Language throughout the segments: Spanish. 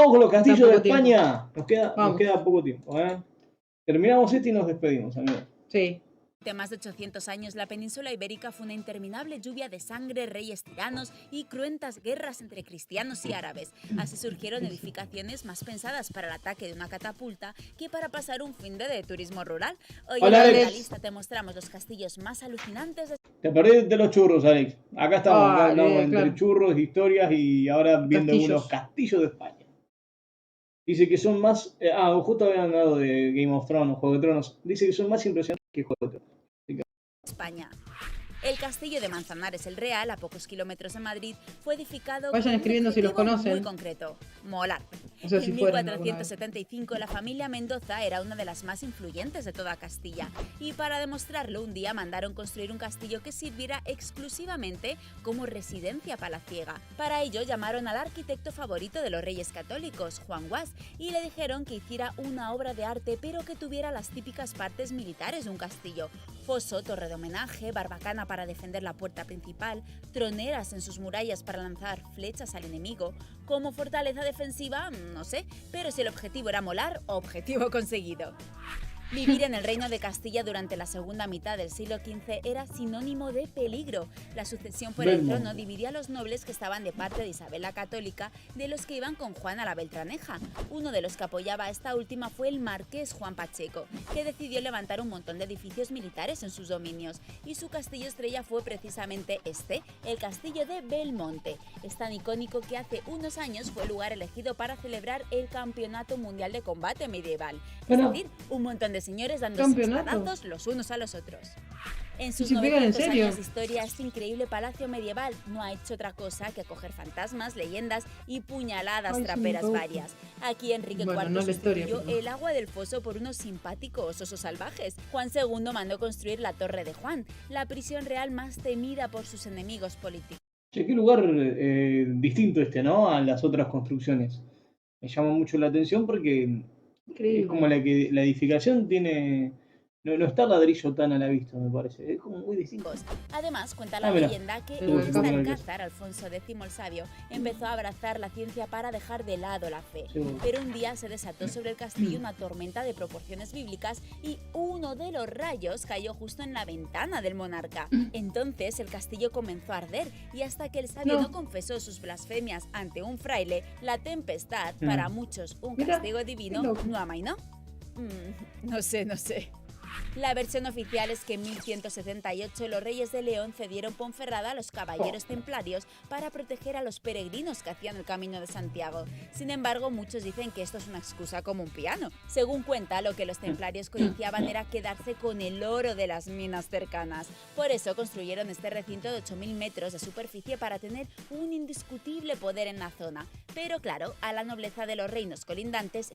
vamos con los castillos de poco tiempo. España. Nos Vamos. queda poco tiempo. Terminamos este y nos despedimos, amigos. Sí. De más de 800 años, la península ibérica fue una interminable lluvia de sangre, reyes tiranos y cruentas guerras entre cristianos y árabes. Así surgieron edificaciones más pensadas para el ataque de una catapulta que para pasar un fin de turismo rural. Hoy Hola, en la Alex. lista te mostramos los castillos más alucinantes de... Te perdiste de los churros, Alex. Acá estamos, acá andamos entre claro. churros, historias y ahora viendo Castillos. algunos castillos de España. Dice que son más... justo habían hablado de Game of Thrones, Juego de Tronos. Dice que son más impresionantes que Juego de Tronos. España. El castillo de Manzanares el Real, a pocos kilómetros de Madrid, fue edificado Vayan con un escribiendo si los objetivo conocen. muy concreto: molar. O sea, si En fueran alguna vez. 1475 la familia Mendoza era una de las más influyentes de toda Castilla y para demostrarlo un día mandaron construir un castillo que sirviera exclusivamente como residencia palaciega. Para ello llamaron al arquitecto favorito de los reyes católicos, Juan Guas, y le dijeron que hiciera una obra de arte pero que tuviera las típicas partes militares de un castillo: foso, torre de homenaje, barbacana para defender la puerta principal, troneras en sus murallas para lanzar flechas al enemigo. Como fortaleza defensiva, no sé, pero si el objetivo era molar, objetivo conseguido. Vivir en el Reino de Castilla durante la segunda mitad del siglo XV era sinónimo de peligro. La sucesión por el trono dividía a los nobles que estaban de parte de Isabel la Católica de los que iban con Juana la Beltraneja. Uno de los que apoyaba a esta última fue el marqués Juan Pacheco, que decidió levantar un montón de edificios militares en sus dominios. Y su castillo estrella fue precisamente este, el castillo de Belmonte. Es tan icónico que hace unos años fue el lugar elegido para celebrar el Campeonato Mundial de Combate Medieval. Es decir, un montón de señores dándose espadazos los unos a los otros. En sus 900 años de historia, este increíble palacio medieval no ha hecho otra cosa que acoger fantasmas, leyendas y puñaladas traperas varias. Aquí Enrique IV sustituyó el agua del foso por unos simpáticos osos salvajes. Juan II mandó construir la Torre de Juan, la prisión real más temida por sus enemigos políticos. Che, qué lugar distinto este, ¿no? A las otras construcciones. Me llama mucho la atención porque es como la edificación tiene... No está ladrillo tan a la vista, me parece. Es como muy distinto. Además, cuenta la leyenda que este alcázar, Alfonso X el Sabio, empezó a abrazar la ciencia para dejar de lado la fe. Pero un día se desató sobre el castillo una tormenta de proporciones bíblicas y uno de los rayos cayó justo en la ventana del monarca. Entonces el castillo comenzó a arder y hasta que el sabio no confesó sus blasfemias ante un fraile, la tempestad, para muchos un castigo divino, no amainó. No sé. La versión oficial es que en 1178 los reyes de León cedieron Ponferrada a los caballeros templarios para proteger a los peregrinos que hacían el camino de Santiago. Sin embargo, muchos dicen que esto es una excusa como un piano. Según cuenta, lo que los templarios codiciaban era quedarse con el oro de las minas cercanas. Por eso construyeron este recinto de 8.000 metros de superficie para tener un indiscutible poder en la zona. Pero claro, a la nobleza de los reinos colindantes...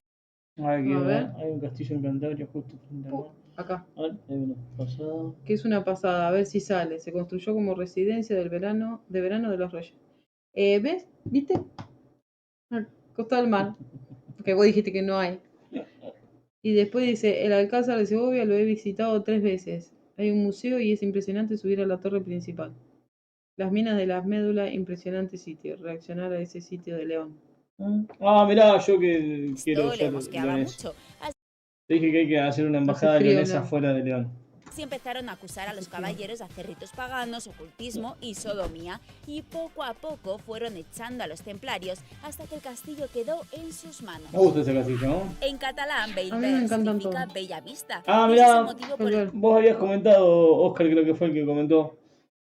Hay un castillo en Cantabria justo frente al mar. Acá. A ver, hay una pasada. Que es una pasada, a ver si sale. Se construyó como residencia de verano de los reyes. ¿Ves? ¿Viste? Al costado del mar. Porque vos dijiste que no hay. Y después dice, el Alcázar de Segovia lo he visitado 3 veces. Hay un museo y es impresionante subir a la torre principal. Las minas de las médulas, impresionante sitio. Reaccionar a ese sitio de León. Mirá, yo que quiero ser leonés. mucho. Te dije que hay que hacer una embajada leonesa fuera de León. Así empezaron a acusar a los caballeros de hacer ritos paganos, ocultismo y sodomía, y poco a poco fueron echando a los templarios hasta que el castillo quedó en sus manos. Me gusta ese castillo, ¿no? En catalán, Bell significa bella vista. Mirá, vos habías comentado, Óscar creo que fue el que comentó,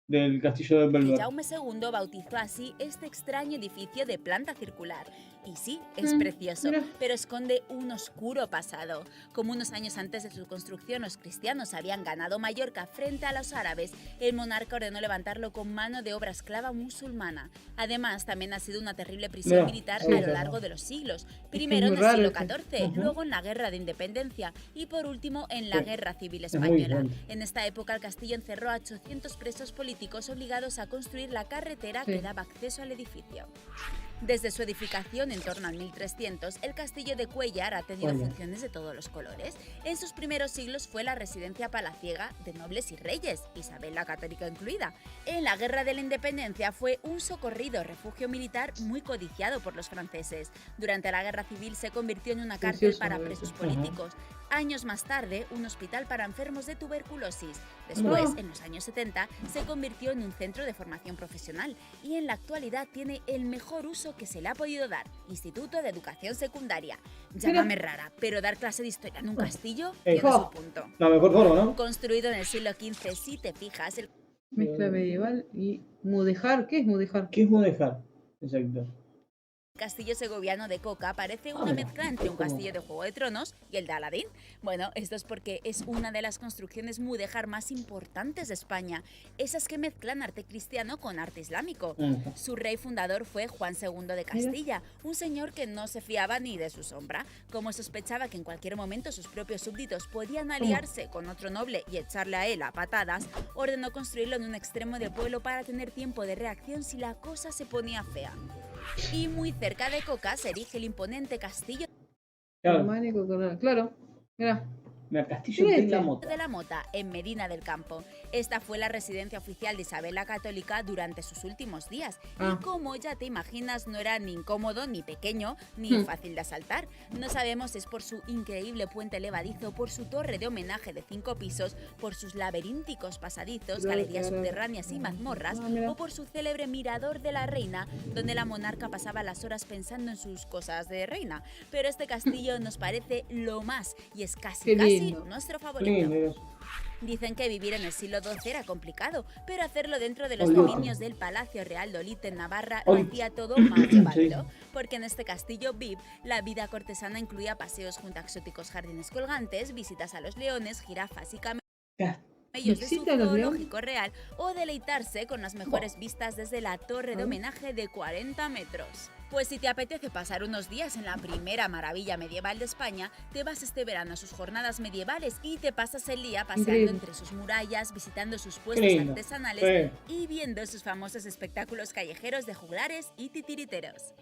del castillo de Belver. Jaume II bautizó así este extraño edificio de planta circular. Y sí, es precioso, pero esconde un oscuro pasado. Como unos años antes de su construcción los cristianos habían ganado Mallorca frente a los árabes, el monarca ordenó levantarlo con mano de obra esclava musulmana. Además, también ha sido una terrible prisión militar a lo largo de los siglos. Primero en el siglo XIV, luego en la Guerra de Independencia y por último en la Guerra Civil Española. En esta época el castillo encerró a 800 presos políticos obligados a construir la carretera que daba acceso al edificio. Desde su edificación en en torno al 1300, el castillo de Cuéllar ha tenido funciones de todos los colores. En sus primeros siglos fue la residencia palaciega de nobles y reyes, Isabel la Católica incluida. En la Guerra de la Independencia fue un socorrido refugio militar muy codiciado por los franceses. Durante la Guerra Civil se convirtió en una cárcel para presos políticos. Años más tarde, un hospital para enfermos de tuberculosis. Después, en los años 70, se convirtió en un centro de formación profesional y en la actualidad tiene el mejor uso que se le ha podido dar, Instituto de Educación Secundaria. Llámame rara, pero dar clase de historia en un castillo tiene su punto. La mejor forma, ¿no? Construido en el siglo XV, si te fijas... Mezcla medieval y mudéjar. ¿Qué es mudéjar? ¿Qué es mudéjar? Exacto. El castillo segoviano de Coca parece una mezcla entre un castillo de Juego de Tronos y el de Aladín. Bueno, esto es porque es una de las construcciones mudéjar más importantes de España, esas que mezclan arte cristiano con arte islámico. Su rey fundador fue Juan II de Castilla, un señor que no se fiaba ni de su sombra. Como sospechaba que en cualquier momento sus propios súbditos podían aliarse con otro noble y echarle a él a patadas, ordenó construirlo en un extremo del pueblo para tener tiempo de reacción si la cosa se ponía fea. Y muy cerca de Coca se erige el imponente castillo Claro, mira. El castillo de la Mota. De la Mota, en Medina del Campo. Esta fue la residencia oficial de Isabel la Católica durante sus últimos días. Y como ya te imaginas, no era ni incómodo, ni pequeño, ni fácil de asaltar. No sabemos si es por su increíble puente levadizo, por su torre de homenaje de 5 pisos, por sus laberínticos pasadizos, galerías subterráneas y mazmorras, o por su célebre mirador de la reina, donde la monarca pasaba las horas pensando en sus cosas de reina. Pero este castillo nos parece lo más, y es casi nuestro favorito. Dicen que vivir en el siglo XII era complicado, pero hacerlo dentro de los dominios del Palacio Real de Olite en Navarra lo hacía todo más llevadero, porque en este castillo VIP la vida cortesana incluía paseos junto a exóticos jardines colgantes, visitas a los leones, jirafas y camellos de su zoológico real, o deleitarse con las mejores vistas desde la torre de homenaje de 40 metros. Pues si te apetece pasar unos días en la primera maravilla medieval de España, te vas este verano a sus jornadas medievales y te pasas el día paseando entre sus murallas, visitando sus puestos artesanales y viendo sus famosos espectáculos callejeros de juglares y titiriteros.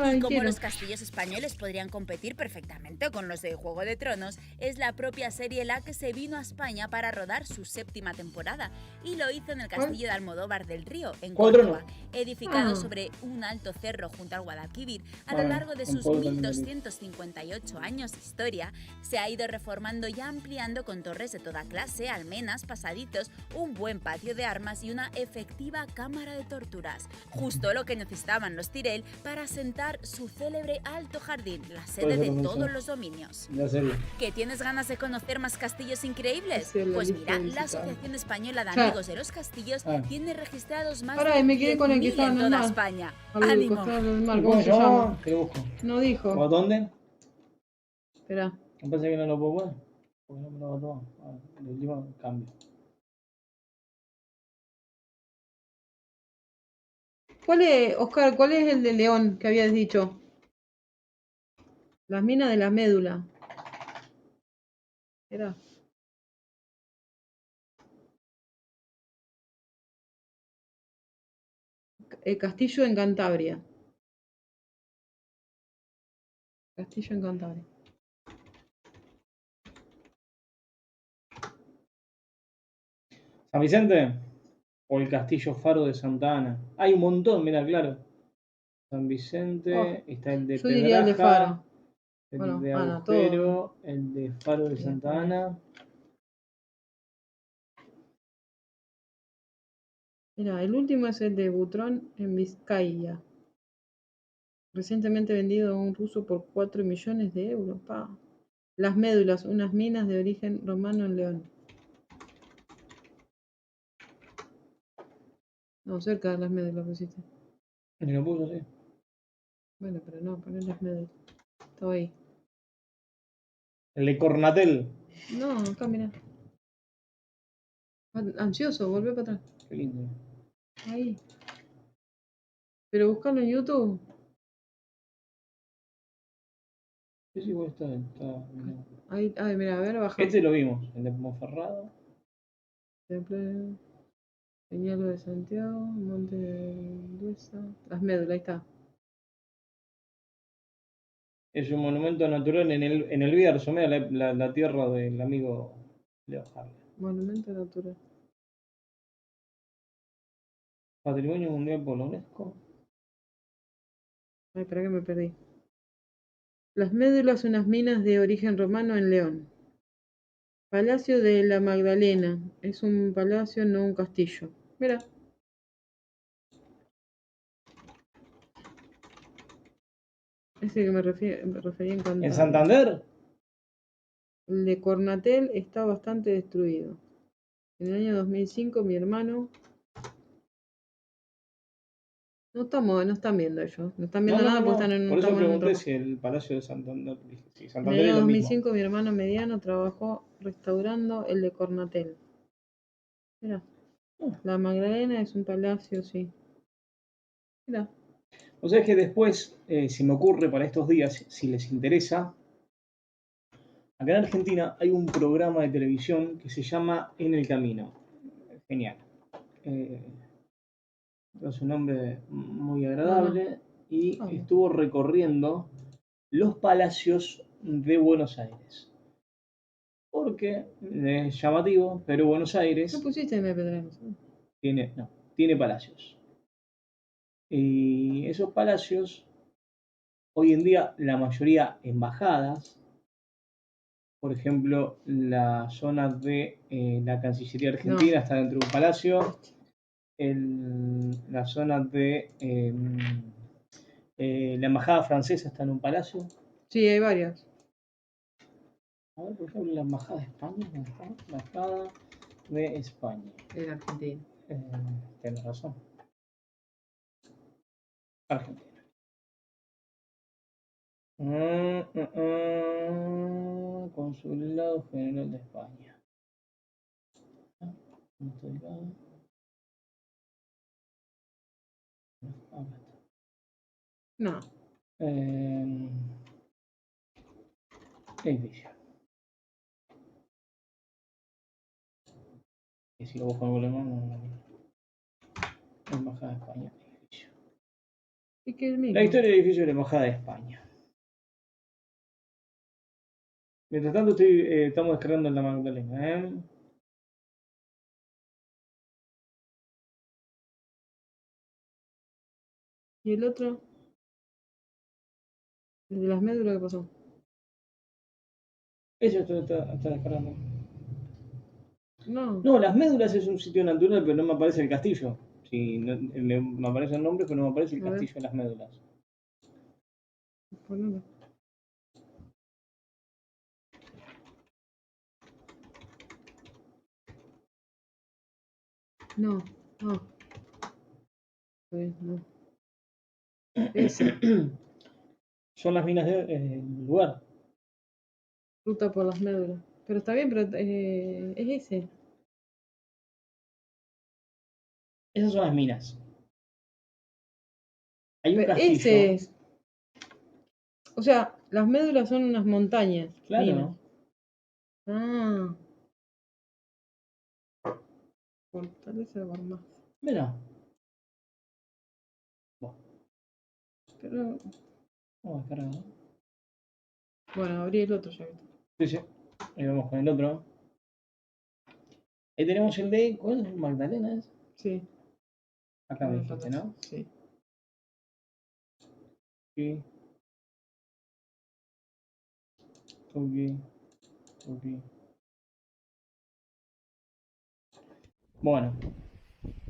Y como los castillos españoles podrían competir perfectamente con los de Juego de Tronos, es la propia serie la que se vino a España para rodar su 7ª temporada, y lo hizo en el castillo de Almodóvar del Río, en Córdoba, edificado sobre un alto cerro junto al Guadalquivir. A lo largo de sus 1258 años de historia, se ha ido reformando y ampliando con torres de toda clase, almenas, pasadizos, un buen patio de armas y una efectiva cámara de torturas. Justo lo que necesitaban los Tyrell para sentar su célebre Alto Jardín, la sede de todos los dominios. ¿Que tienes ganas de conocer más castillos increíbles? Pues mira, la Asociación Española de Amigos de los Castillos tiene registrados más de 10.000 en toda España. ¡Ánimo! ¿Cómo se llama? No dijo. ¿A dónde? Espera. Me parece que no lo puedo poner. Porque no me lo va a tomar. El último cambio. Oscar, cuál es el de León que habías dicho? Las minas de la médula. Era. El castillo en Cantabria. Castillo en Cantabria. ¿San Vicente? ¿O el Castillo Faro de Santa Ana? Hay un montón, mira, claro. San Vicente, está el de yo diría el de Faro. El de Agujero, el de Faro de Santa Ana. Mira, el último es el de Butrón en Vizcaya. Recientemente vendido a un ruso por 4 millones de euros. Las médulas, unas minas de origen romano en León. No, cerca de las médulas pusiste. Ni lo puso, sí. Bueno, pero no, poner las médulas. Estaba ahí. El de Cornatel. No, acá mirá. Ansioso, volvé para atrás. Qué lindo. Ahí. Pero buscalo en YouTube. Sí, igual está. Ahí, ay, mira, a ver, baja. Este lo vimos, el de Monferrado. Peñalo de Santiago, Monte de Luesa. Las médulas, ahí está. Es un monumento natural en el Bierzo, mira la tierra del amigo Leo Harlem. Monumento natural. Patrimonio Mundial por la UNESCO. Ay, espera que me perdí. Las médulas, unas minas de origen romano en León. Palacio de la Magdalena. Es un palacio, no un castillo. Mira. Ese que me refería en Cantabria. ¿En Santander? El de Cornatel está bastante destruido. En el año 2005 mi hermano... No están viendo ellos. No están viendo nada porque están en un... Por eso estamos en un pregunté trabajo. si el Palacio de Santander. Sí, En Santander el es año lo mismo. 2005 mi hermano mediano trabajó restaurando el de Cornatel. Mira. La Magdalena es un palacio, sí. Mira. O sea, es que después, se me ocurre para estos días, si les interesa, acá en Argentina hay un programa de televisión que se llama En el Camino. Genial. Es un nombre muy agradable y estuvo recorriendo los palacios de Buenos Aires. Porque es llamativo, pero Buenos Aires ¿No pusiste MP3? tiene palacios. Y esos palacios, hoy en día, la mayoría embajadas, por ejemplo, la zona de la Cancillería Argentina está dentro de un palacio. La zona de la Embajada Francesa está en un palacio. Sí, hay varias. A ver, por ejemplo, la Embajada de España. ¿Dónde está? La Embajada de España. En Argentina. Tienes razón. Argentina. Consulado General de España. No. Edificio. Y si lo busco en Google Maps, Embajada de España, edificio. ¿Y qué es el mismo? La historia del edificio de la Embajada de España. Mientras tanto estamos descargando en la Magdalena. ¿Y el otro? ¿El de las médulas qué pasó? Eso está descargando. No. No, las médulas es un sitio natural, pero no me aparece el castillo. Sí, me aparece el nombre, pero no me aparece el castillo de las médulas. Ponelo. No. Pues no. Ese. Son las minas del lugar. Ruta por las médulas. Pero está bien, pero es ese. Esas son las minas. Hay un Pero castillo. ese es. O sea, las médulas son unas montañas. Claro. Minas. Ah. Fortaleza de Barmaza. Mira. Bueno, Pero. vamos a descargar, ¿no? Bueno, abrí el otro ya. Sí. Ahí vamos con el otro. Ahí tenemos el de. ¿Cuál es? ¿Magdalena es? Sí. Acá me dijiste, ¿no? Sí. Aquí. Aquí. Bueno.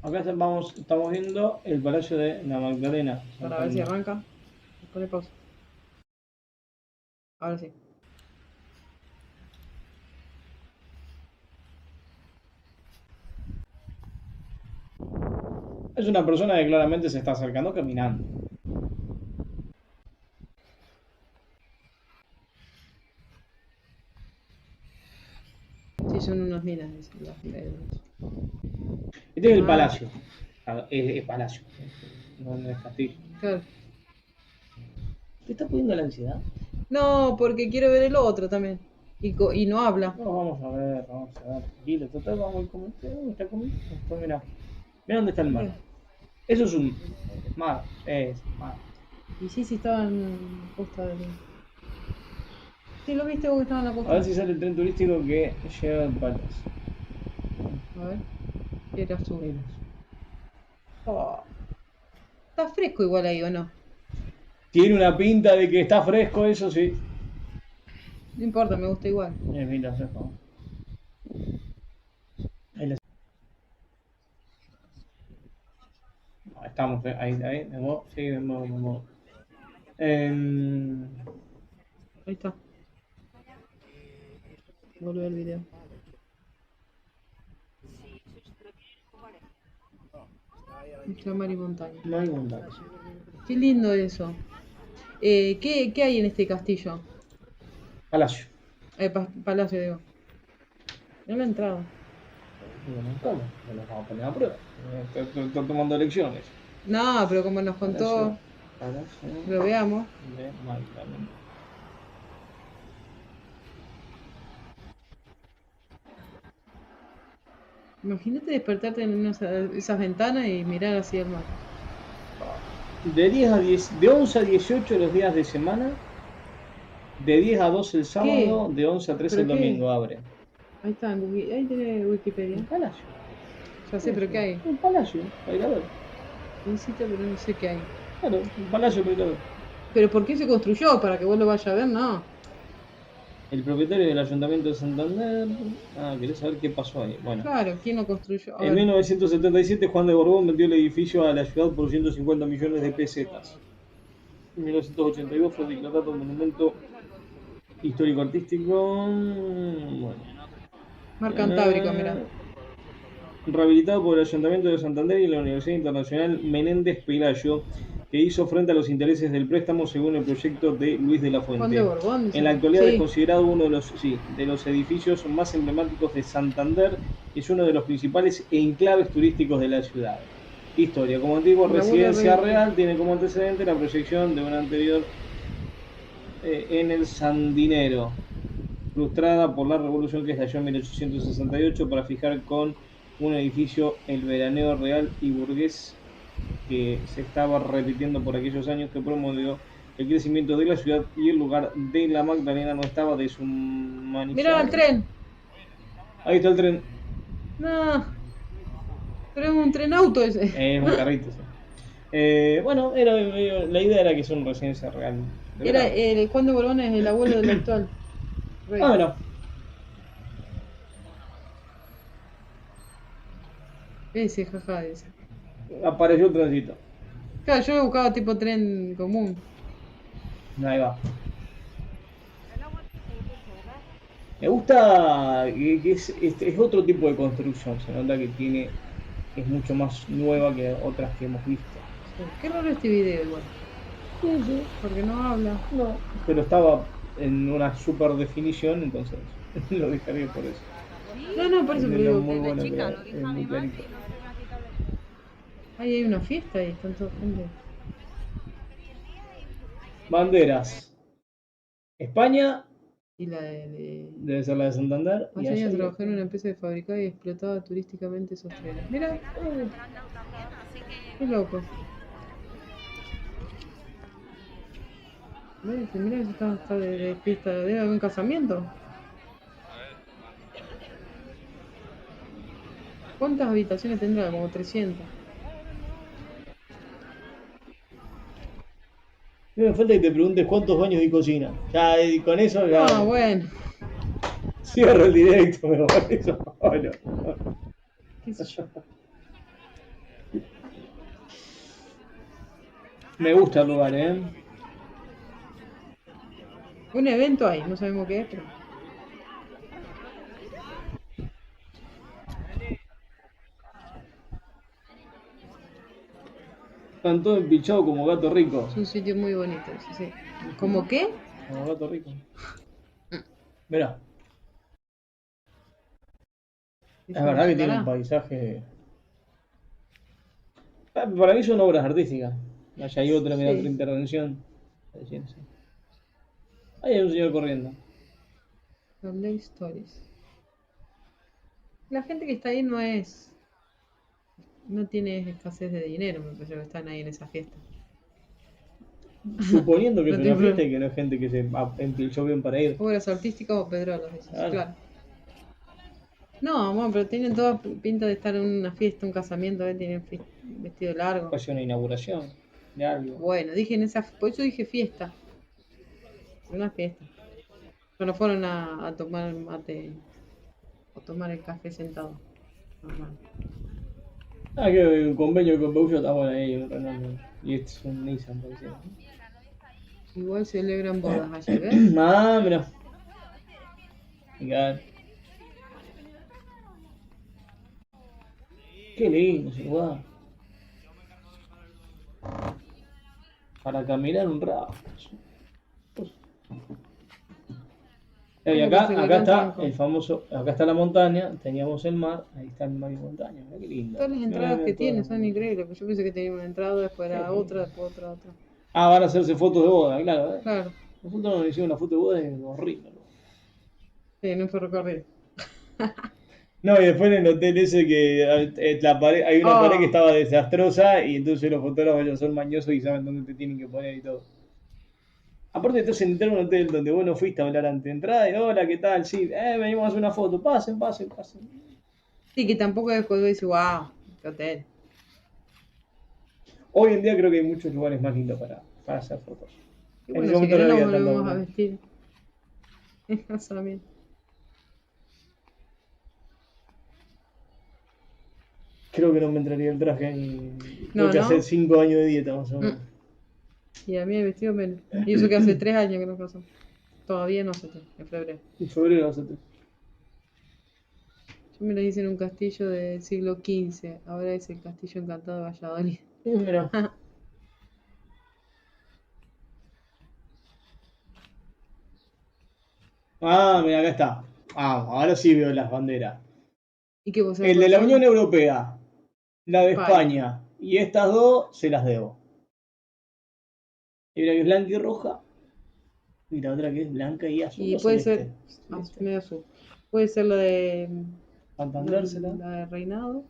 Acá estamos viendo el Palacio de la Magdalena. Para ver si arranca. Pone pausa. Ahora sí. Es una persona que claramente se está acercando caminando. Sí, son unas minas las médulas. Este es el palacio. Es palacio. No es castillo. Claro. ¿Te está pudiendo la ansiedad? No, porque quiero ver el otro también. Y no habla. No, vamos a ver. Tranquilo, total, vamos a ir comiendo. Está comiendo. Mira dónde está el mar. Eso es un mar. Es mar. Y sí, estaban justo Sí, lo viste vos que estaba en la A ver costa. si sale el tren turístico que lleva al Palace. A ver. Era azul. Mira. Oh. Está fresco igual ahí, ¿o no? Tiene una pinta de que está fresco, eso sí. No importa, me gusta igual. Mira, fresco. Ahí la- Estamos, ahí, me muevo, sí, me muevo, me muevo. Ahí está. Volver al video. Entre mar y montaña. No hay bondad. Qué lindo eso. ¿Qué hay en este castillo? Palacio. Palacio, digo. No la entrada. Bueno, ¿cómo? No nos vamos a poner a prueba. Estoy tomando elecciones. No, pero como nos Palacio. contó, Palacio lo veamos. de Magdalena. Imagínate despertarte en esas ventanas y mirar hacia el mar. De 10 a 10, de 11 a 18 los días de semana, de 10 a 12 el sábado, de 11 a 13 el ¿Pero qué? domingo abre. Ahí está, ahí tiene Wikipedia. Un palacio. Ya sé, pero ¿qué hay? Un palacio, para ir a ver. Visita, pero no sé qué hay. Claro, un palacio para ir a ver. ¿Pero por qué se construyó? ¿Para que vos lo vayas a ver? No. El propietario del Ayuntamiento de Santander. Ah, ¿querés saber qué pasó ahí? Bueno. Claro, ¿quién lo construyó? A En ver. 1977 Juan de Borbón vendió el edificio a la ciudad por 150 millones de pesetas. En 1982 fue declarado monumento histórico-artístico. Bueno. Mar Cantábrico, mira. Rehabilitado por el Ayuntamiento de Santander y la Universidad Internacional Menéndez Pelayo, que hizo frente a los intereses del préstamo según el proyecto de Luis de la Juan de Fuente. Borbón. En la actualidad es Sí. considerado uno de los edificios más emblemáticos de Santander y es uno de los principales enclaves turísticos de la ciudad. Historia. Como antigua La residencia Real. real, tiene como antecedente la proyección de una anterior en el Sandinero, frustrada por la revolución que estalló en 1868 para fijar con un edificio el veraneo real y burgués que se estaba repitiendo por aquellos años, que promovió el crecimiento de la ciudad y el lugar de la Magdalena no estaba deshumanizado. Mirá el tren. Ahí está el tren. No. Pero es un tren auto ese. Es un carrito. Sí. Bueno, la idea era que sea una residencia real. Era el Juan de Borbón es el abuelo del actual rey. Ah, bueno. Ese, jaja, ese. Apareció el trencito. Claro, yo buscaba tipo tren común. Ahí va. Me gusta que es otro tipo de construcción. Se nota que es mucho más nueva que otras que hemos visto. Sí. Qué raro este video igual. Sí. Porque no habla. No. Pero estaba en una super definición, entonces lo descargué por eso. No, por eso Es te digo. muy Que bueno, es muy clarito. ahí hay una fiesta y están todos gente. Banderas. España Y la de. debe ser la de Santander. Y Hace allá años hay trabajé en otra. una empresa que fabricaba y explotaba turísticamente esos trenes. Mira, qué loco. ¿Ves? Mira que está de fiesta. ¿Debe haber un casamiento? ¿Cuántas habitaciones tendrá? Como 300. No me falta que te preguntes cuántos baños y cocina. Ya, y con eso ya Ah, bueno. cierro el directo, me parece solo. ¿Qué sé yo? Me gusta el lugar, ¿eh? Un evento hay, no sabemos qué es, pero. Están todos empichados como gato rico. Es un sitio muy bonito, sí. ¿Cómo qué? Como gato rico. Mirá. Es Eso verdad que tiene será. un paisaje. Para mí son obras artísticas. Allá hay otra, mirá, Sí. otra intervención. Ahí hay un señor corriendo. Sunday Stories. La gente que está ahí no es. No tiene escasez de dinero, me parece que están ahí en esa fiesta. Suponiendo que es No una te fiesta y que no es gente que se empilchó bien para ir. Obras artísticas o pedrolos, dices, Claro. claro. No, bueno, pero tienen toda pinta de estar en una fiesta, un casamiento, tienen vestido largo. Puede ser una inauguración de algo. Bueno, dije en esa, por eso dije fiesta. Una fiesta. Pero no fueron a tomar el mate o tomar el café sentado. Normal. Ah, que el convenio con Peugeot está bueno ahí, un Renault. Y este es un Nissan, parece. Igual celebran bodas allí, ¿ves? Ah, mira. Mirá. Qué lindo ese lugar. Para caminar un rato. Y acá está el famoso, acá está la montaña, teníamos el mar, ahí está el mar y montaña, mirá qué lindo. Todas las entradas Mirá, que todas tiene las son montañas. increíbles. Porque yo pensé que tenía una entrada, después era Sí. otra, después otra. Ah, van a hacerse fotos de boda, claro. Claro, Nosotros nos hicimos una foto de boda y es horrible. ¿No? sí, en un ferrocarril. No, y después en el hotel ese que hay una pared que estaba desastrosa y entonces los fotógrafos ya son mañosos y saben dónde te tienen que poner y todo. Aparte estás en entrar a un hotel donde vos no fuiste a hablar ante entrada y hola, ¿qué tal? Sí, venimos a hacer una foto, pasen. Sí, que tampoco después dice, wow, qué hotel. Hoy en día creo que hay muchos lugares más lindos para hacer fotos. Y En bueno, ese si momento querés no nos había tanta volvemos a cosa. vestir. En casamiento. Creo que no me entraría el traje y No, tengo que ¿no? hacer 5 años de dieta más o menos. Y a mí el vestido menos. Y eso que hace 3 años que no pasó. Todavía no sé, en febrero. En febrero vas a tener. Yo me lo hice en un castillo del siglo XV. Ahora es el Castillo Encantado de Valladolid. Mira. Ah, mira, acá está. Ah, ahora sí veo las banderas. ¿Y qué vos El de la Unión Europea, la de España. España y estas dos se las debo. Y mira que es blanca y roja. Y la otra que es blanca y azul. Y o puede celeste. ser. Celeste. Medio azul. Puede ser la de. Santander será. La de Reinado.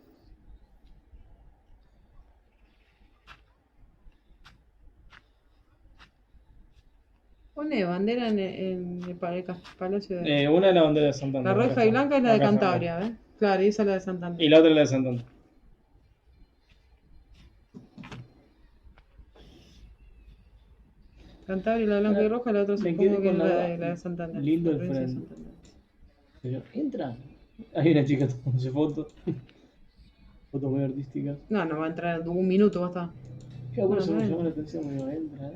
Pone bandera en el palacio de. Una es la bandera de Santander. La acá roja y está. blanca es la de Acá está, Cantabria, ¿ves? Claro, y esa es la de Santander. y la otra es la de Santander. Cantabria, la blanca y roja, la otra Me supongo quedé que es con la de Santander. Lindo la el provincia de frente. Santander. Pero entra. Hay una chica tomándose fotos. Fotos muy artísticas. No, no va a entrar en un minuto, va a estar. Claro, por eso Bueno, me bueno. llamó la atención. Me digo, entra.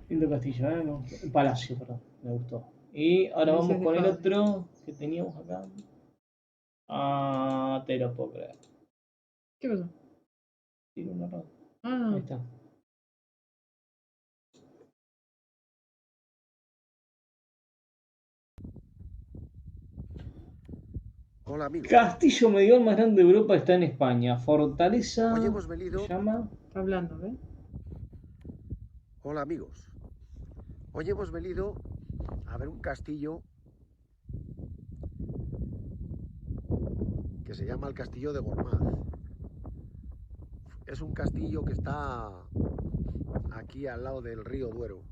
Lindo castillo, ¿eh? Un palacio, perdón. Me gustó. Y ahora Ese vamos es de con el Fabri. otro que teníamos acá. Ah, te lo puedo creer. ¿Qué pasó? Tiro una rata. Ah, Ahí está. Hola amigos. Castillo medieval más grande de Europa está en España. Fortaleza. Hoy hemos venido. ¿Se llama? está hablando, ¿ves? Hola amigos. Hoy hemos venido a ver un castillo que se llama el Castillo de Gormaz. Es un castillo que está aquí al lado del río Duero.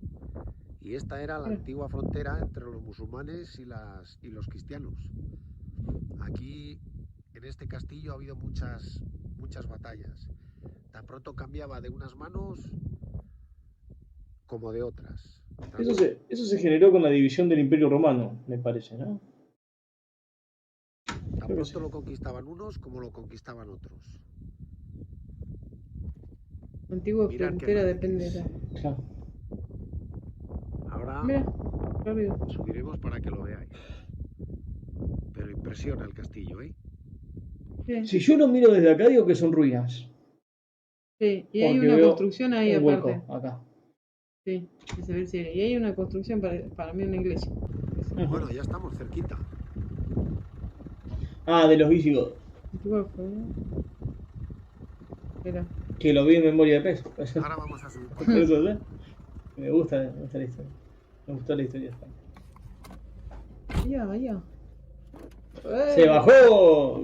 Y esta era la antigua frontera entre los musulmanes y los cristianos. Aquí, en este castillo, ha habido muchas batallas. Tan pronto cambiaba de unas manos como de otras. Eso se generó con la división del Imperio Romano, me parece, ¿no? Tan Creo que sí. pronto lo conquistaban unos como lo conquistaban otros. Antigua Mirad qué frontera grande depende que de es. la. Claro. Ahora Mira, rápido. subiremos para que lo veáis. Pero impresiona el castillo, ¿eh? Sí, Si yo lo miro desde acá, digo que son ruinas. sí. Y hay Porque una veo construcción ahí un aparte. hueco acá. Sí, que se ve el cielo. Y hay una construcción para mí una iglesia. Bueno, ya estamos cerquita. Ah, de los visigodos. Antigua frontera. Espera. Que lo vi en memoria de peso. Ahora vamos a subir por Por eso, ¿eh? Me gusta la historia. Me gustó la historia de España. Ya. ¡Se bajó!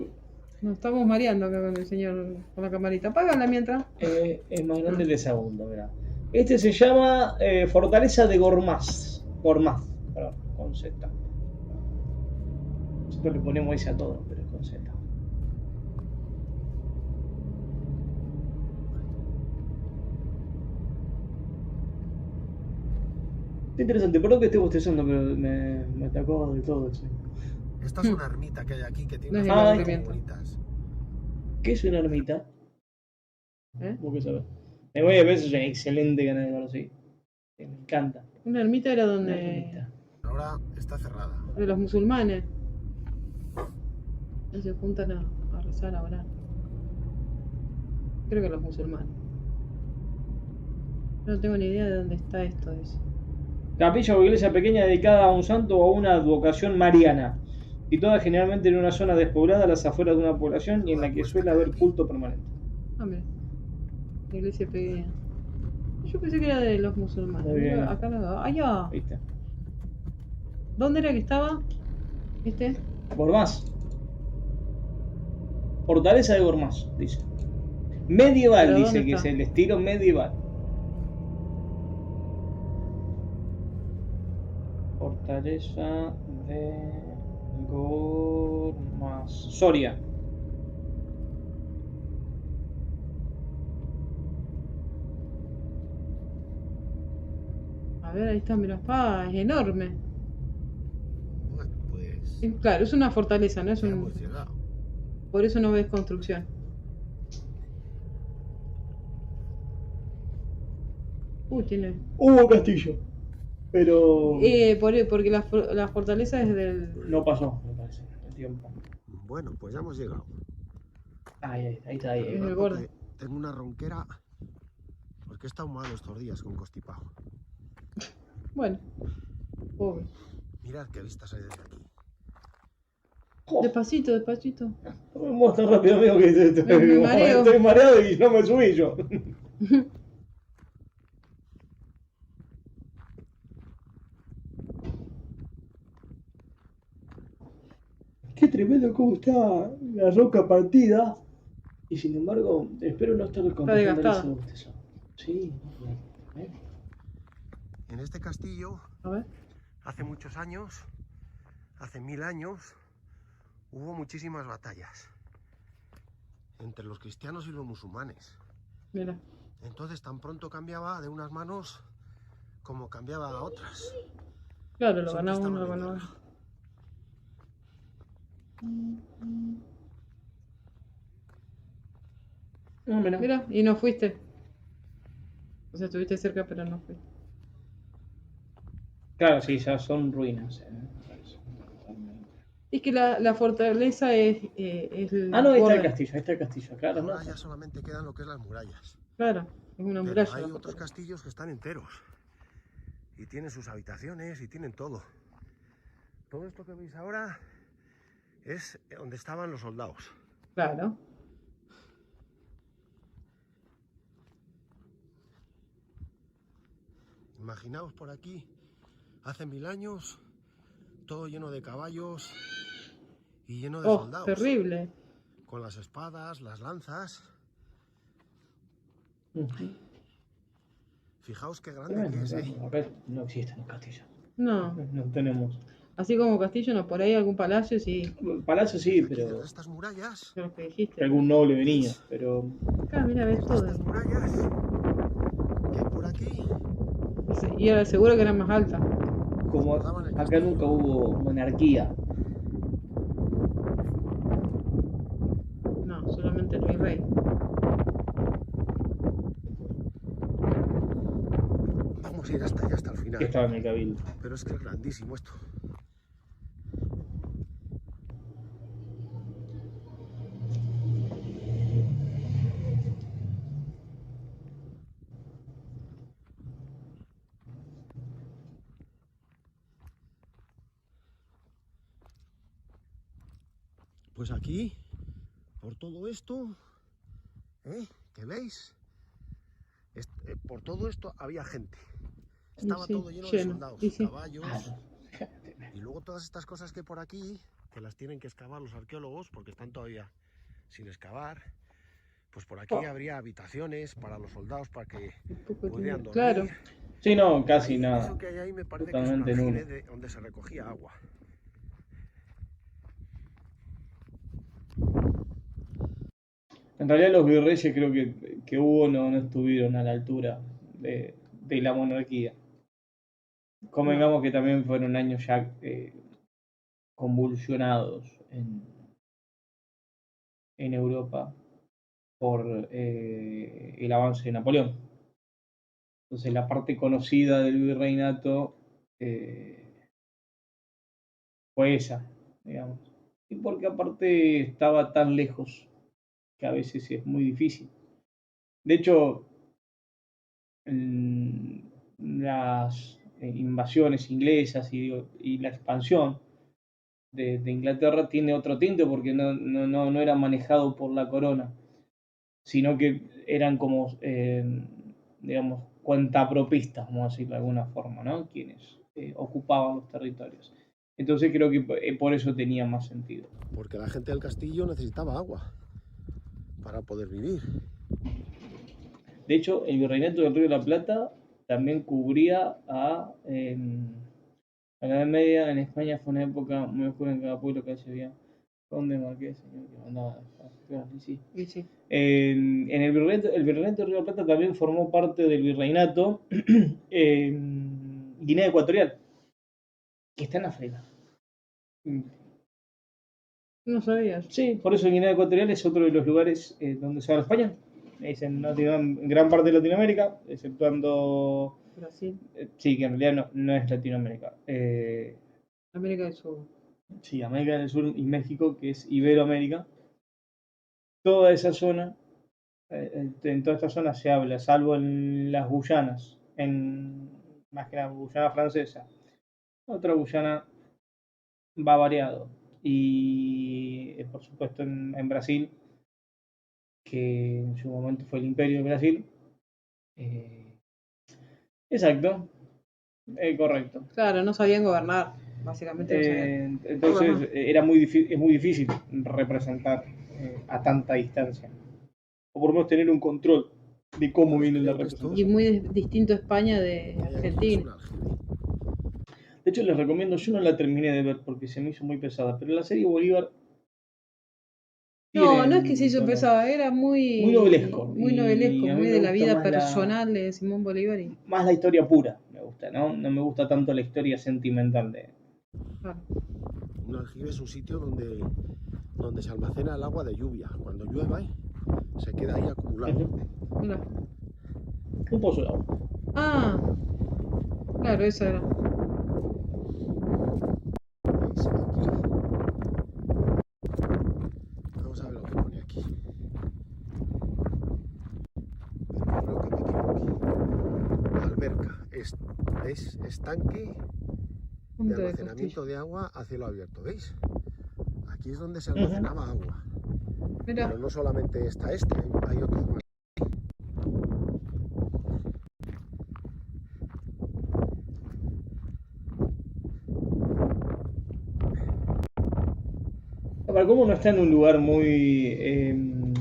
Nos estamos mareando acá con el señor, con la camarita. Apágala mientras. Es más grande el de segundo, mirá. Este se llama Fortaleza de Gormaz. Gormaz, perdón, con Z. Nosotros le ponemos ese a todo, pero es con Z. Está interesante, perdón que esté bostezando, pero me atacó de todo eso. Esta es una ermita que hay aquí que tiene No es unas el flores muy aburrimiento. bonitas. ¿Qué es una ermita? ¿Eh? ¿Vos qué sabés? Me voy a ver, es una excelente canal de conocer. Me encanta. Una ermita era Una donde. ermita. Ahora está cerrada. De los musulmanes. Y se juntan a rezar, a orar. Creo que los musulmanes. No tengo ni idea de dónde está esto. Capilla o iglesia pequeña dedicada a un santo o a una advocación mariana, situada generalmente en una zona despoblada a las afueras de una población y en la que suele haber culto permanente. Ah, mira. La iglesia pequeña. Yo pensé que era de los musulmanes. Muy bien. Acá no. ¡Allá! ¿Viste? ¿Dónde era que estaba? ¿Este? Gormaz. Fortaleza de Gormaz, dice. Medieval, ¿Pero dice dónde que está? es el estilo medieval. Fortaleza de Gormaz. Soria. A ver, ahí está, mira. ¡Ah! Es enorme. Bueno, pues Claro, es una fortaleza, no es ya un. hemos llegado. Por eso no ves construcción. Tiene. Hubo castillo, pero Porque la fortaleza es del. no pasó, me parece, el tiempo. Bueno, pues ya hemos llegado. Ahí está, Pero Es el rato borde. que tengo una ronquera porque he estado malo estos días con constipado. Bueno. Pobre. Mirad qué vistas hay desde aquí. Jo, Despacito, despacito. no me muevas tan rápido, amigo, que Me mareo. estoy mareado y no me subí yo. Qué tremendo cómo está la roca partida. Y sin embargo, espero no estar contagiando desgastada. ese bostezo. Sí, tremendo. En este castillo, A ver. hace muchos años, hace 1000 años, hubo muchísimas batallas entre los cristianos y los musulmanes. Mira. Entonces tan pronto cambiaba de unas manos como cambiaba a otras. Claro, lo Siempre ganaba uno, estaban lo en ganaba guerra. otro. No, mira. Mira, y no fuiste. O sea, estuviste cerca, pero no fuiste. Claro, sí, ya son ruinas. Es que la fortaleza es el Ah, no, ahí está borde. ahí está el castillo, claro. Ahora No. ya solamente quedan lo que es las murallas. Claro, es una Pero muralla. hay la otros fortaleza. castillos que están enteros. Y tienen sus habitaciones y tienen todo. Todo esto que veis ahora es donde estaban los soldados. Claro. Imaginaos por aquí, hace 1000 años, todo lleno de caballos y lleno de Oh, soldados. terrible. Con las espadas, las lanzas. Fijaos qué grande que es, ¿eh? Acá no existen los castillos. No. No tenemos. Así como castillo, no, por ahí algún palacio, sí. Palacio sí, Aquí, pero desde estas murallas, Lo que dijiste. algún noble venía, pero Acá, mira, ves desde todo. estas murallas que hay por aquí, Sí, y era seguro que era más alta. como acá nunca hubo monarquía. No, solamente el virrey. vamos a ir hasta allá, hasta el Que final. estaba en el cabildo. Pero es que es grandísimo esto. Pues aquí, por todo esto, ¿que veis? Por todo esto había gente. Estaba Sí, todo lleno de lleno. soldados, Y sí. caballos. Claro. Y luego todas estas cosas que hay por aquí, que las tienen que excavar los arqueólogos porque están todavía sin excavar, pues por aquí habría habitaciones para los soldados para que pudieran dormir. Claro. Sí, no, casi Ahí, nada. eso que hay ahí me parece que es un Totalmente nulo. aljibe donde se recogía agua. En realidad los virreyes creo que hubo no estuvieron a la altura de la monarquía. Convengamos que también fueron años ya convulsionados en Europa por el avance de Napoleón. Entonces la parte conocida del virreinato fue esa, digamos. Y porque aparte estaba tan lejos que a veces es muy difícil. De hecho, las invasiones inglesas y la expansión de Inglaterra tiene otro tinte porque no era manejado por la corona, sino que eran como, digamos, cuentapropistas, vamos a decirlo de alguna forma, ¿no? Quienes ocupaban los territorios. Entonces creo que por eso tenía más sentido. Porque la gente del castillo necesitaba agua para poder vivir. De hecho, el virreinato del Río de la Plata también cubría en la Edad Media. En España fue una época muy oscura en cada pueblo que se había conde, marqués, señor, que mandaba sí. Y sí. En el virreinato del Río de la Plata también formó parte del virreinato Guinea Ecuatorial, que está en África. No sabías. Sí, por eso Guinea Ecuatorial es otro de los lugares donde se habla español. Es en gran parte de Latinoamérica, exceptuando Brasil, sí, que en realidad no es Latinoamérica. América del Sur. Sí, América del Sur y México, que es Iberoamérica. Toda esa zona, en toda esta zona se habla, salvo en las Guyanas, más que la Guyana francesa. Otra Guyana va variado. Y por supuesto en Brasil, que en su momento fue el Imperio de Brasil. Exacto, correcto. Claro, no sabían gobernar, básicamente no sabían. Entonces es muy difícil representar a tanta distancia. O por lo menos tener un control de cómo viene la representación. Y muy distinto España de Argentina. De hecho, les recomiendo, yo no la terminé de ver porque se me hizo muy pesada, pero la serie Bolívar... No es que se hizo pesada, era muy novelesco. Muy novelesco, muy de la vida personal de Simón Bolívar. Más la historia pura, me gusta, ¿no? No me gusta tanto la historia sentimental de... Claro. Un aljibe es un sitio donde se almacena el agua de lluvia. Cuando llueve, se queda ahí acumulado. Mira. Un pozo de agua. Ah, claro, eso era. Vamos a ver lo que pone aquí. Pero creo que me equivoqué. Alberca. Es estanque de almacenamiento de agua a cielo abierto. ¿Veis? Aquí es donde se almacenaba agua. Mira. Pero no solamente está hay otros más. ¿Cómo no está en un lugar muy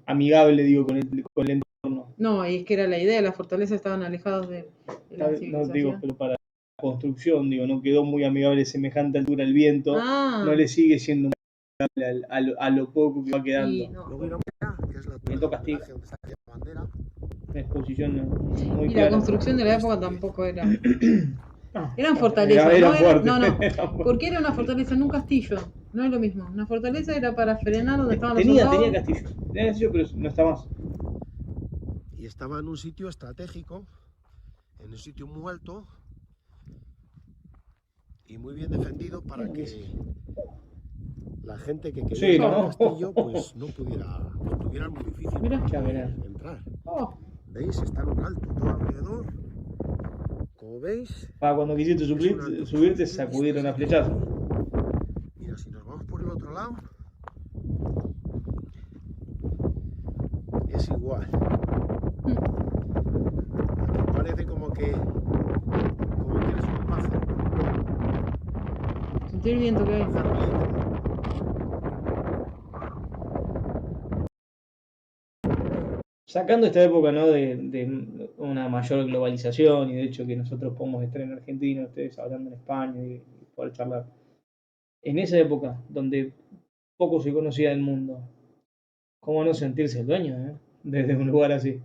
amigable, digo, con el entorno? No, y es que era la idea, las fortalezas estaban alejadas de la civilización. No digo, pero para la construcción, digo, no quedó muy amigable semejante altura el viento, no le sigue siendo muy amigable a lo poco que va quedando. Luego iremos allá, que es la viento castiga. donde está la bandera. Una exposición muy y clara. La construcción de la época tampoco era. Eran fortalezas. fortalezas, no, porque era una fortaleza, no un castillo. No es lo mismo. Una fortaleza era para frenar donde estaban los soldados. Tenía castillo, pero no está más. Y estaba en un sitio estratégico, en un sitio muy alto y muy bien defendido para que la gente que quería ir al castillo pues no tuviera muy difícil entrar. ¿Veis? Está en un alto todo alrededor. Como veis... Para cuando quisiste subirte, sacudieron a flechazo. Mira, si nos vamos por el otro lado, es igual. Aquí parece como que eres un pájaro. Sentir el viento que hay. sacando esta época, ¿no? de una mayor globalización y de hecho que nosotros podemos estar en Argentina, ustedes hablando en España y poder charlar. En esa época, donde poco se conocía del mundo, ¿cómo no sentirse el dueño, desde un lugar así?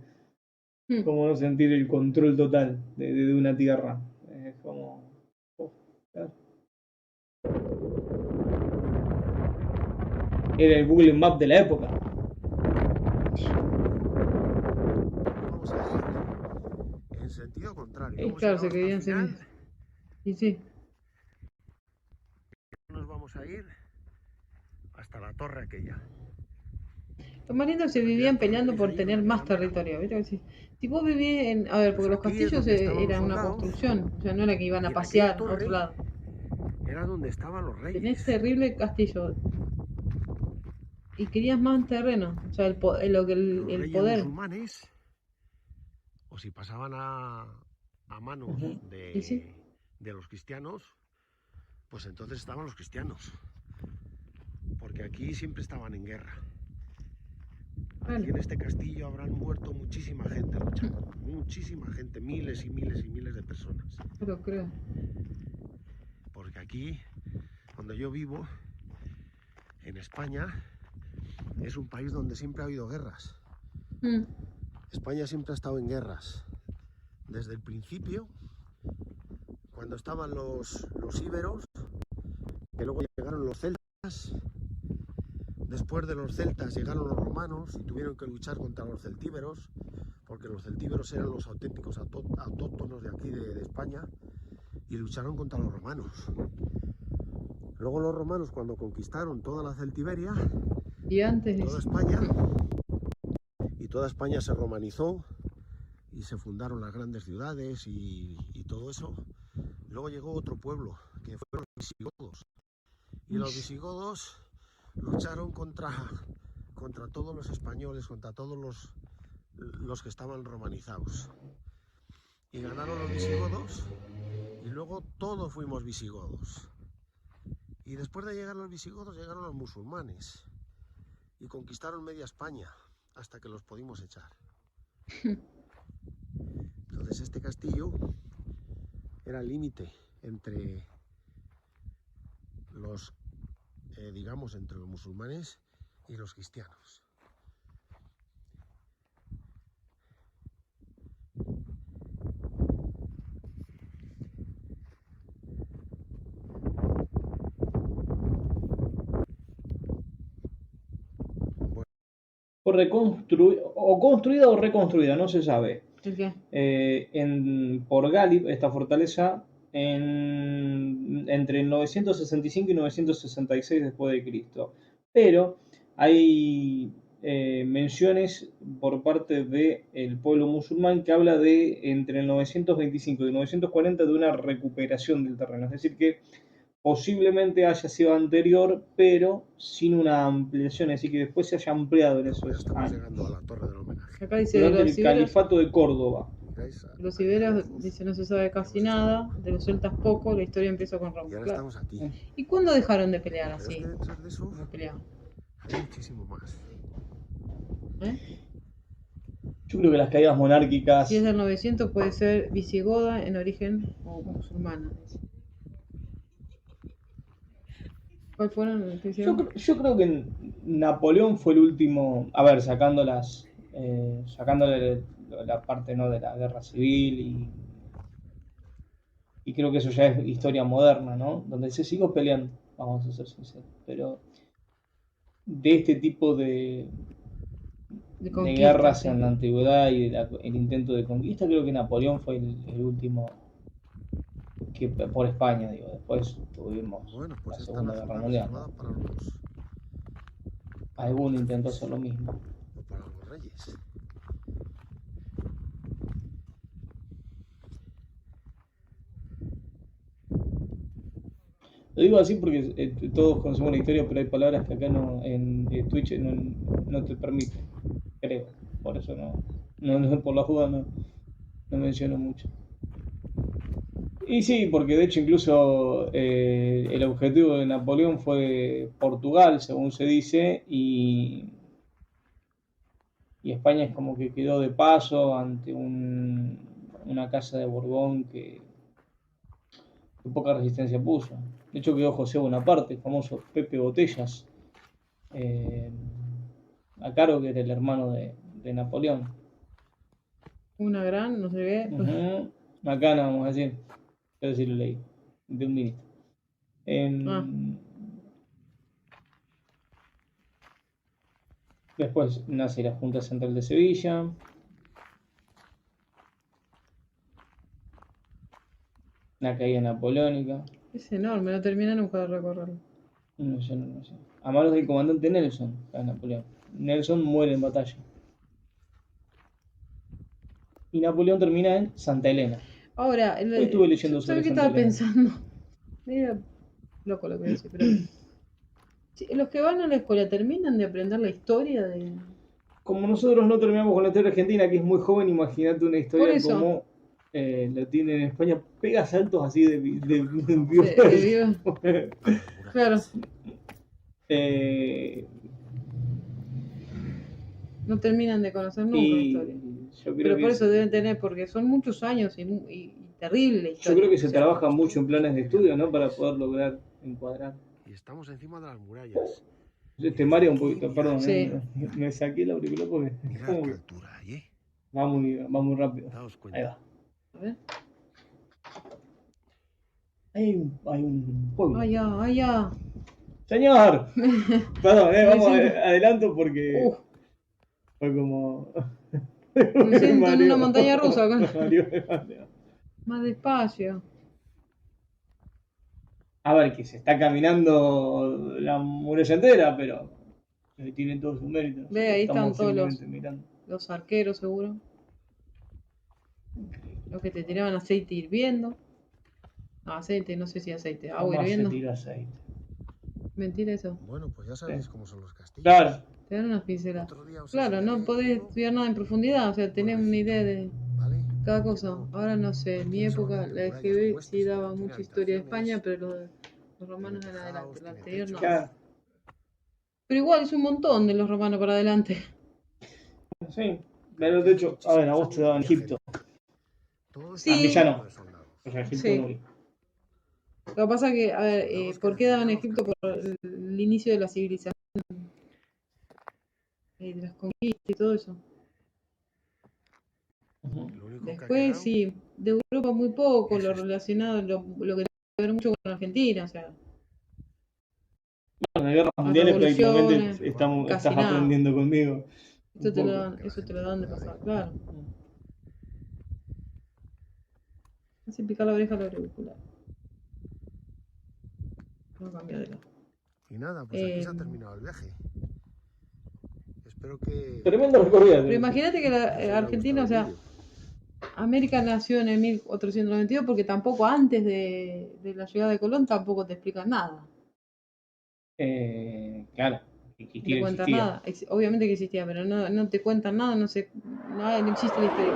Mm. ¿Cómo no sentir el control total de una tierra? Es como... claro. Era el Google Map de la época. Vamos a ir en sentido contrario. Hemos Claro, se llegado hasta querían el final. seguir. Y sí. Nos vamos a ir hasta la torre aquella. Los más lindos se vivían peleando por tener más territorio. ¿Viste? Si vos vivís en... A ver, porque los Pues aquí es castillos donde estaban los eran una soldados, construcción. O sea, no era que iban y a en pasear aquella a otro torre lado. era donde estaban los Tenés reyes. terrible castillo. Y querías más terreno. O sea, Los el reyes poder. musulmanes, o si pasaban a manos ¿Y sí? de los cristianos, pues entonces estaban los cristianos. Porque aquí siempre estaban en guerra. Vale. Aquí en este castillo habrán muerto muchísima gente luchando. Muchísima gente, miles y miles y miles de personas. Pero creo. Porque aquí, donde yo vivo, en España, es un país donde siempre ha habido guerras. España siempre ha estado en guerras. Desde el principio, cuando estaban los íberos, que luego llegaron los celtas. Después de los celtas llegaron los romanos y tuvieron que luchar contra los celtíberos, porque los celtíberos eran los auténticos autóctonos de aquí de España, y lucharon contra los romanos. Luego los romanos, cuando conquistaron toda la Celtiberia, Y antes toda España se romanizó y se fundaron las grandes ciudades y todo eso. Luego llegó otro pueblo, que fueron los visigodos. Y los visigodos lucharon contra todos los españoles, contra todos los que estaban romanizados. Y ganaron los visigodos y luego todos fuimos visigodos. Y después de llegar los visigodos llegaron los musulmanes y conquistaron media España hasta que los pudimos echar. Entonces este castillo era el límite entre los, digamos, entre los musulmanes y los cristianos. Fue construida o reconstruida, no se sabe. ¿El qué? Por Galip, esta fortaleza, entre el 965 y 966 después de Cristo. Pero hay menciones por parte del pueblo musulmán que habla de entre el 925 y el 940 de una recuperación del terreno. Es decir, que posiblemente haya sido anterior, pero sin una ampliación, así que después se haya ampliado en esos Estamos años. llegando a la torre del homenaje. Acá dice Durante los el califato de Córdoba. Los iberos, dice, no se sabe casi nada, de los celtas poco, la historia empieza con Y Roma. ahora Claro. estamos aquí. ¿Y cuándo dejaron de pelear Pero es así? que detrás de eso No peleaban. hay muchísimo más. ¿Eh? Yo creo que las caídas monárquicas. Si es del 900 puede ser visigoda en origen o musulmana. ¿Cuál fueron? Yo creo que Napoleón fue el último. A ver, sacando la parte, ¿no?, de la guerra civil y creo que eso ya es historia moderna, ¿no? Donde se siguió peleando, vamos a ser sinceros. Pero de este tipo de guerras, sí, en la antigüedad y el intento de conquista, creo que Napoleón fue el último que por España, digo. Después tuvimos Pues la Segunda Guerra Mundial, ¿no? para los, Alguno intentó hacer lo mismo. o para los reyes. Lo digo así porque todos conocemos la historia, pero hay palabras que acá no, en Twitch no te permite, creo. Por eso no por la duda no menciono mucho. Y sí, porque de hecho incluso el objetivo de Napoleón fue Portugal, según se dice, y y España es como que quedó de paso ante una casa de Borbón que poca resistencia puso. De hecho quedó José Bonaparte, el famoso Pepe Botellas, a cargo, que era el hermano de Napoleón. Una gran, no sé qué. Ujú. Macana, vamos a decir. Yo sí lo leí, de un ministro. Después nace la Junta Central de Sevilla. La caída napoleónica. Es enorme, no termina nunca de recorrerlo. No sé. A manos del comandante Nelson, cae Napoleón. Nelson muere en batalla. Y Napoleón termina en Santa Elena. Ahora, Hoy estuve leyendo sobre ¿sabes qué Santa estaba Elena. pensando? Medio loco lo que dice, pero los que van a la escuela terminan de aprender la historia de... Como nosotros no terminamos con la historia argentina, que es muy joven, imagínate una Por historia eso. como la tiene en España, pega saltos así de Claro. No terminan de conocer nunca la historia. Yo creo Pero que por eso deben tener, porque son muchos años y terrible la yo historia. creo que se trabaja mucho en planes de estudio, ¿no? Para poder lograr encuadrar. Y estamos encima de las murallas. Te marea un poquito, Mira, perdón, sí. me saqué el auricular porque Mira a qué altura hay, ¿eh? va muy rápido. Daos Ahí cuenta. va. A ver. Hay un pueblo. Allá. ¡Señor! Perdón, vamos, siento- adelanto porque Uf, fue como... me siento en Mario. una montaña rusa acá. Mario. Más despacio. A ver, que se está caminando la muralla entera, pero tiene todo su mérito. Ve, ahí están Estamos todos simplemente mirando. los arqueros seguro. Los que te tiraban aceite hirviendo. No, aceite, no sé si aceite. Agua Jamás se hirviendo. tira aceite. Mentira eso. Bueno, pues ya sabéis cómo son los castillos. Claro. Te dan unas pinceladas. Otro día os Claro, no enseñaré podés uno estudiar nada en profundidad, o sea, tenés una idea de ¿vale? cada Que cosa. no Ahora no sé, en mi tiene época solamente la murallas EGB como sí esta, daba sino que mucha tiene historia de habitaciones, España, pero los romanos tiene en adelante, tejados, la tiene anterior no. techos. Claro. Pero igual es un montón de los romanos para adelante. Sí. Pero de hecho, a ver, a vos te daban Egipto. Todo esto Sí. es Villa no. de soldados. O sea, Egipto Sí. no vi. Lo que pasa es que, a ver, Soldados que ¿por qué daban defendían los Egipto? Por el inicio de la civilización, de las conquistas y todo eso. Ujú. Lo único que ha Después quedado sí, de Europa muy poco, es lo esto. relacionado, lo que tiene que ver mucho con Argentina, o sea, En las guerras las mundiales prácticamente revoluciones, casi estás nada. aprendiendo conmigo. Eso Un te, lo poco. dan, eso te lo dan de pasar, claro. Hace picar la oreja a la auricular. No cambia de lado. Y nada, pues aquí se ha terminado el viaje. Espero que Tremendo recorrido. Pero imagínate que os haya Argentina, o gustado sea, el vídeo. América nació en el 1492 porque tampoco antes de la llegada de Colón tampoco te explican nada. Claro, No existía, te cuentan existía. nada. Obviamente que existía, pero no te cuentan nada, no existe la historia.